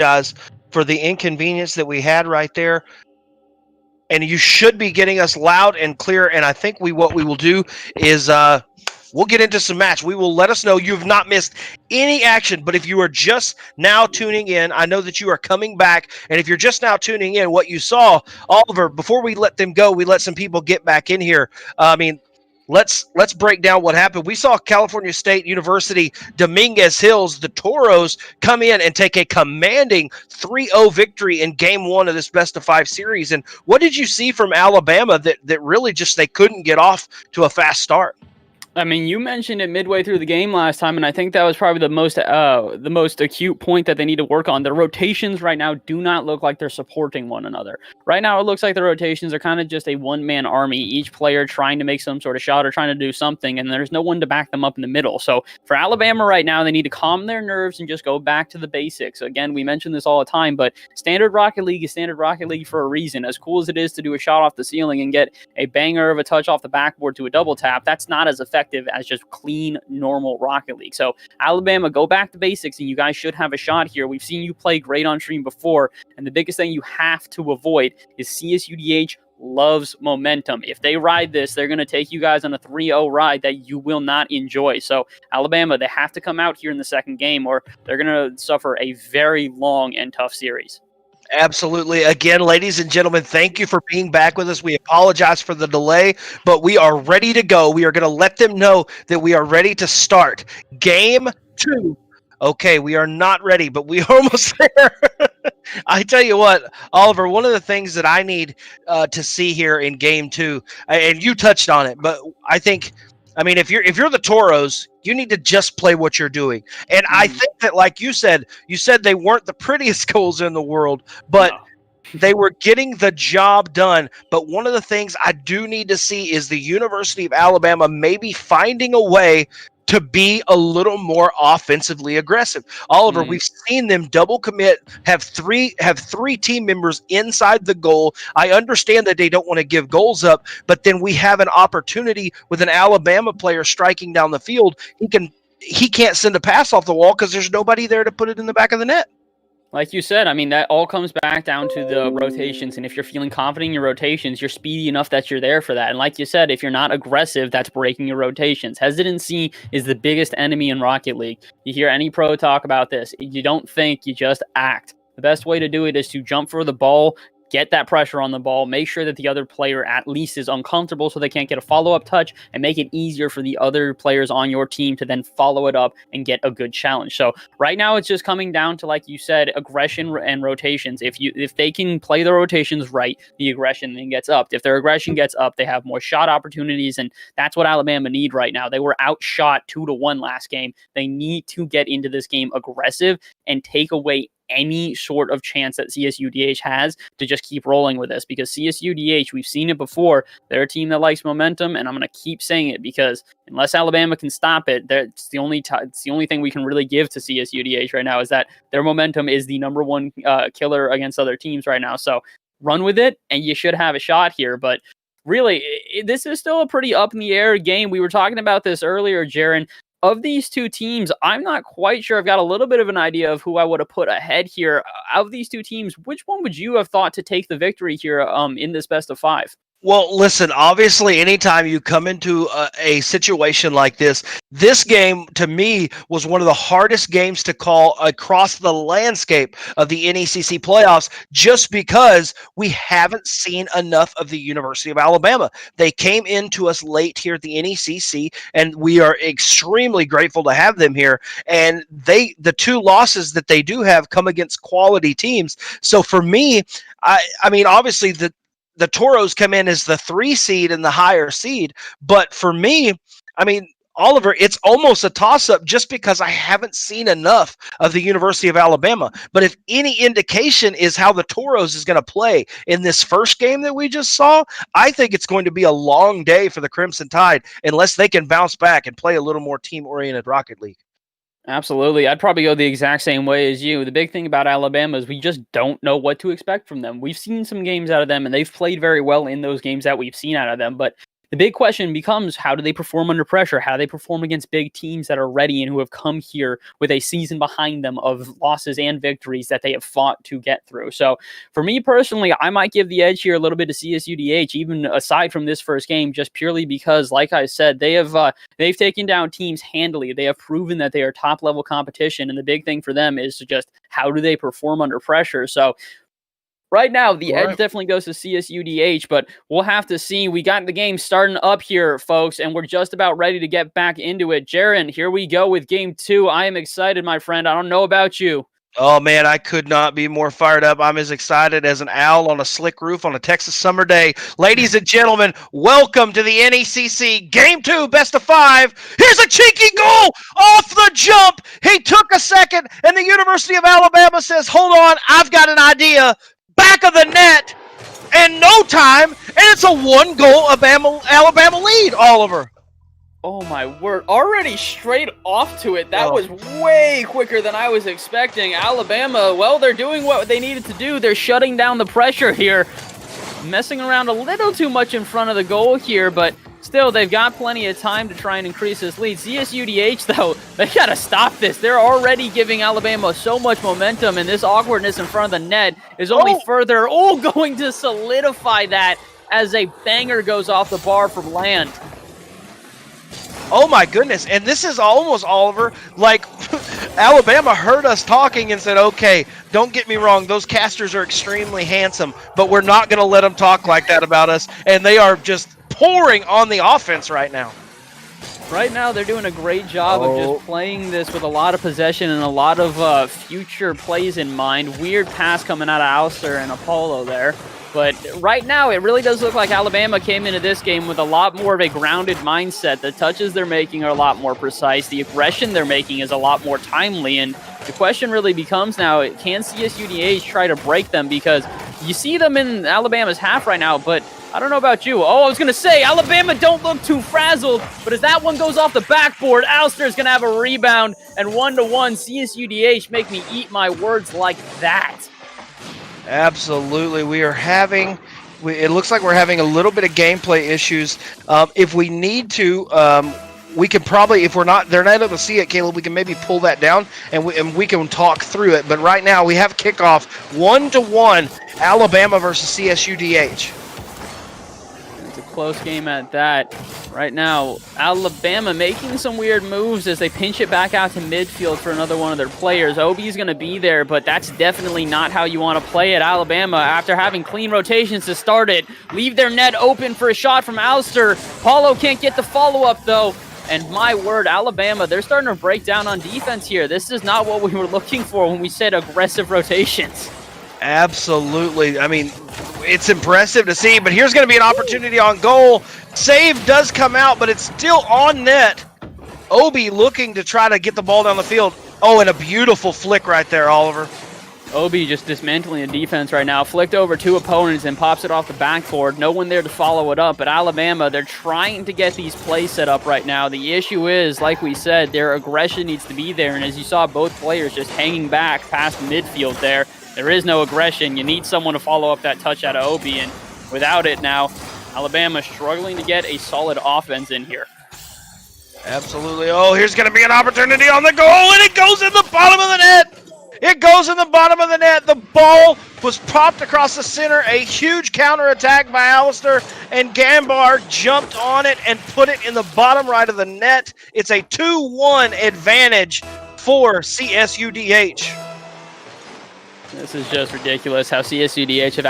apologize for the inconvenience that we had right there. And you should be getting us loud and clear. And I think what we will do is we'll get into some match. We will let us know you've not missed any action. But if you are just now tuning in, I know that you are coming back. And if you're just now tuning in, what you saw, Oliver, before we let them go, we let some people get back in here. Let's break down what happened. We saw California State University, Dominguez Hills, the Toros, come in and take a commanding 3-0 victory in Game 1 of this best-of-5 series. And what did you see from Alabama that really just they couldn't get off to a fast start? I mean, you mentioned it midway through the game last time, and I think that was probably the most acute point that they need to work on. The rotations right now do not look like they're supporting one another. Right now, it looks like the rotations are kind of just a one-man army, each player trying to make some sort of shot or trying to do something, and there's no one to back them up in the middle. So for Alabama right now, they need to calm their nerves and just go back to the basics. Again, we mention this all the time, but standard Rocket League is standard Rocket League for a reason. As cool as it is to do a shot off the ceiling and get a banger of a touch off the backboard to a double tap, that's not as effective as just clean, normal Rocket League. So Alabama, go back to basics, and you guys should have a shot here. We've seen you play great on stream before, and the biggest thing you have to avoid is CSUDH loves momentum. If they ride this, they're going to take you guys on a 3-0 ride that you will not enjoy. So Alabama, they have to come out here in the second game, or they're going to suffer a very long and tough series. Absolutely. Again, ladies and gentlemen, thank you for being back with us. We apologize for the delay, but we are ready to go. We are going to let them know that we are ready to start Game 2. Okay, we are not ready, but we are almost there. I tell you what, Oliver, one of the things that I need to see here in Game 2, and you touched on it, but I think, if you're the Toros, you need to just play what you're doing. And I think that, like you said they weren't the prettiest goals in the world, but they were getting the job done. But one of the things I do need to see is the University of Alabama maybe finding a way to be a little more offensively aggressive. Oliver, we've seen them double commit, have three team members inside the goal. I understand that they don't want to give goals up, but then we have an opportunity with an Alabama player striking down the field. He can't send a pass off the wall because there's nobody there to put it in the back of the net. Like you said, that all comes back down to the rotations. And if you're feeling confident in your rotations, you're speedy enough that you're there for that. And like you said, if you're not aggressive, that's breaking your rotations. Hesitancy is the biggest enemy in Rocket League. You hear any pro talk about this. You don't think, you just act. The best way to do it is to jump for the ball, get that pressure on the ball, make sure that the other player at least is uncomfortable so they can't get a follow-up touch, and make it easier for the other players on your team to then follow it up and get a good challenge. So right now it's just coming down to, like you said, aggression and rotations. If they can play the rotations right, the aggression then gets up. If their aggression gets up, they have more shot opportunities, and that's what Alabama need right now. They were outshot 2-1 last game. They need to get into this game aggressive and take away any sort of chance that CSUDH has to just keep rolling with this, because CSUDH, we've seen it before. They're a team that likes momentum, and I'm going to keep saying it because unless Alabama can stop it, it's the only thing we can really give to CSUDH right now is that their momentum is the number one killer against other teams right now. So run with it, and you should have a shot here. But really, this is still a pretty up in the air game. We were talking about this earlier, Jaron. Of these two teams, I'm not quite sure. I've got a little bit of an idea of who I would have put ahead here. Out of these two teams, which one would you have thought to take the victory here in this best of 5? Well, listen, obviously, anytime you come into a situation like this game, to me, was one of the hardest games to call across the landscape of the NECC playoffs, just because we haven't seen enough of the University of Alabama. They came into us late here at the NECC, and we are extremely grateful to have them here. And the two losses that they do have come against quality teams. So for me, obviously, the Toros come in as the 3 seed and the higher seed. But for me, Oliver, it's almost a toss-up just because I haven't seen enough of the University of Alabama. But if any indication is how the Toros is going to play in this first game that we just saw, I think it's going to be a long day for the Crimson Tide unless they can bounce back and play a little more team-oriented Rocket League. Absolutely. I'd probably go the exact same way as you. The big thing about Alabama is we just don't know what to expect from them. We've seen some games out of them, and they've played very well in those games that we've seen out of them, but The big question becomes, how do they perform under pressure? How do they perform against big teams that are ready and who have come here with a season behind them of losses and victories that they have fought to get through? So for me personally, I might give the edge here a little bit to CSUDH, even aside from this first game, just purely because, like I said, they've taken down teams handily. They have proven that they are top level competition, and the big thing for them is to just, how do they perform under pressure? So right now, the edge definitely goes to CSUDH, but we'll have to see. We got the game starting up here, folks, and we're just about ready to get back into it. Jaron, here we go with game 2. I am excited, my friend. I don't know about you. Oh, man, I could not be more fired up. I'm as excited as an owl on a slick roof on a Texas summer day. Ladies and gentlemen, welcome to the NECC Game 2 Best of 5. Here's a cheeky goal off the jump. He took a second, and the University of Alabama says, hold on, I've got an idea. Back of the net, and no time, and it's a 1-goal Alabama lead, Oliver. Oh, my word. Already straight off to it. That was way quicker than I was expecting. Alabama, well, they're doing what they needed to do. They're shutting down the pressure here. Messing around a little too much in front of the goal here, but still, they've got plenty of time to try and increase this lead. CSUDH, though, they got to stop this. They're already giving Alabama so much momentum, and this awkwardness in front of the net is only further going to solidify that as a banger goes off the bar from land. Oh, my goodness. And this is almost, Oliver, like Alabama heard us talking and said, okay, don't get me wrong, those casters are extremely handsome, but we're not going to let them talk like that about us. And they are just pouring on the offense right now. Right now, they're doing a great job of just playing this with a lot of possession and a lot of future plays in mind. Weird pass coming out of Alster and Apollo there. But right now, it really does look like Alabama came into this game with a lot more of a grounded mindset. The touches they're making are a lot more precise. The aggression they're making is a lot more timely. And the question really becomes now, can CSUDH try to break them? Because you see them in Alabama's half right now, but I don't know about you. Oh, I was going to say, Alabama don't look too frazzled, but as that one goes off the backboard, Alster's going to have a rebound, and 1-1, CSUDH make me eat my words like that. Absolutely. We are having, it looks like we're having a little bit of gameplay issues. If we need to, we can probably, if they're not able to see it, Caleb, we can maybe pull that down and we can talk through it. But right now we have kickoff 1-1, Alabama versus CSUDH. It's a close game at that. Right now, Alabama making some weird moves as they pinch it back out to midfield for another one of their players. Obi's going to be there, but that's definitely not how you want to play at Alabama. After having clean rotations to start it, leave their net open for a shot from Alster. Paulo can't get the follow-up, though. And my word, Alabama, they're starting to break down on defense here. This is not what we were looking for when we said aggressive rotations. Absolutely. I mean, it's impressive to see, but here's going to be an opportunity on goal. Save does come out, but it's still on net. Obi looking to try to get the ball down the field. Oh, and a beautiful flick right there, Oliver. Obi just dismantling the defense right now. Flicked over 2 opponents and pops it off the backboard. No one there to follow it up, but Alabama, they're trying to get these plays set up right now. The issue is, like we said, their aggression needs to be there, and as you saw, both players just hanging back past midfield there. There is no aggression. You need someone to follow up that touch out of Obi, and without it now, Alabama struggling to get a solid offense in here. Absolutely. Oh, here's going to be an opportunity on the goal, and it goes in the bottom of the net. It goes in the bottom of the net. The ball was popped across the center. A huge counterattack by Allister, and Gambar jumped on it and put it in the bottom right of the net. It's a 2-1 advantage for CSUDH. This is just ridiculous how CSUDH have